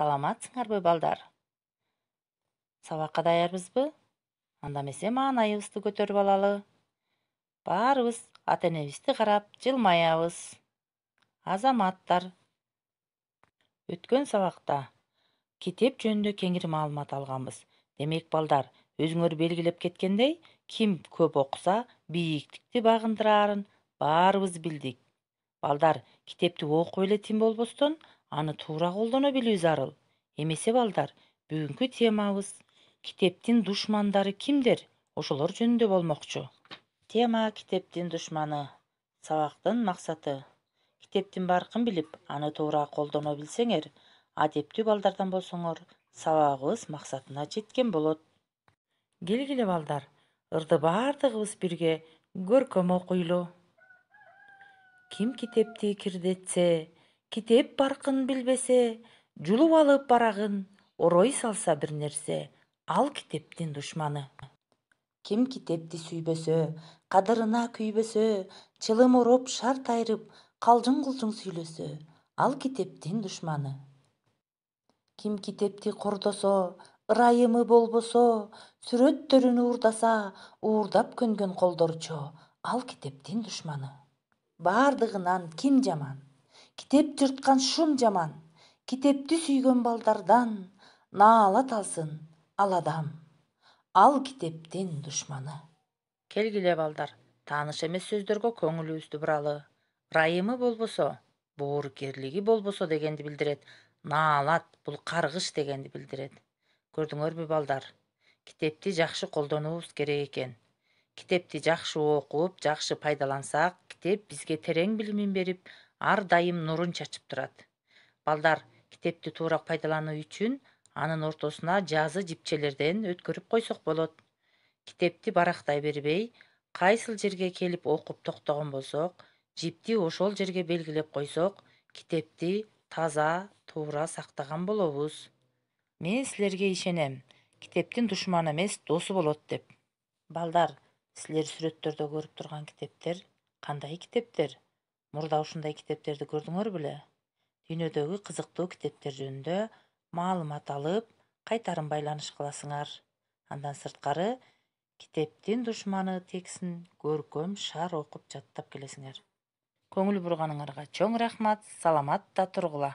Саламатсыңарбы, балдар? Сабакка даярбызбы? Анда эмесе маанайыбызды көтөрүп алалы. Баарыбыз ата-энебизди карап жылмаябыз. Азаматтар. Өткөн сабакта китеп жөнүндө кеңири маалымат алганбыз. Демек, балдар, өзүңөр белгилеп кеткендей, ким көп окуса, бийиктикти багындырарын баарыбыз билдик. Балдар, китепти окуп эле тим болбостон, аны туура колдоно билүү зарыл. Эмесе, балдар, бүгүнкү темабыз китептин душмандары кимдер? Ошолор жөнүндө болмокчу. Тема китептин душманы. Сабактын максаты. Китептин баркын билип, аны туура колдоно билсеңер, адептүү балдардан болсоңор, сабагыбыз максатына жеткен болот. Келгиле, балдар, ырды бардыгыбыз бирге көркөм окуйлу. Ким китепти кирдетсе, китеп баркын билбесе, жулуп алып барагын, орой салса бир нерсе, ал китептин душманы. Ким китепти сүйбөсө, кадырына күйбөсө, чылым ороп, шарт айрып, калжың-кулжың сүйлөсө, ал китептин душманы. Ким китепти кордосо, ырайымы болбосо, сүрөттөрүн уурдаса, уурдап көнгөн колдорчу, ал китептин душманы. Бардыгынан ким жаман? Китеп жырткан шун жаман. Китепти сүйгөн балдардан наалат алсын ал адам. Ал китептин душманы. Келгиле, балдар, тааныш эмес сөздөргө көңүлүбүздү буралы. Ырайымы болбосо, боорукерлиги болбосо дегенди билдирет. Наалат бул каргыш дегенди билдирет. Көрдүңөрбү, балдар? Китепти жакшы колдонуубуз керек экен. Китепти жакшы окуп, жакшы пайдалансак, китеп бизге терең билимин берип, ар дайым нурун чачып турат. Балдар, китепти туура пайдалануу үчүн анын ортосуна жазы жипчелерден өткөрүп койсок болот. Китепти барактай бербей, кайсыл жерге келип окуп токтогон болсок, жипти ошол жерге белгилеп койсок, китепти таза, туура сактаган болобуз. Мен силерге ишенем, китептин душманы эмес, досу болот деп. Балдар, силер сүрөттөрдө көрүп турган китептер кандай китептер? Мурда ушундай китептерди көрдүңөр беле? Дүйнөдөгү кызыктуу китептер жөнүндө маалымат алып, кайтарым байланыш кыласыңар. Андан сырткары, китептин душманы текстин көркөм шаар окуп жаттап келесиңер. Көңүл бурганыңарга чоң рахмат, саламатта тургула.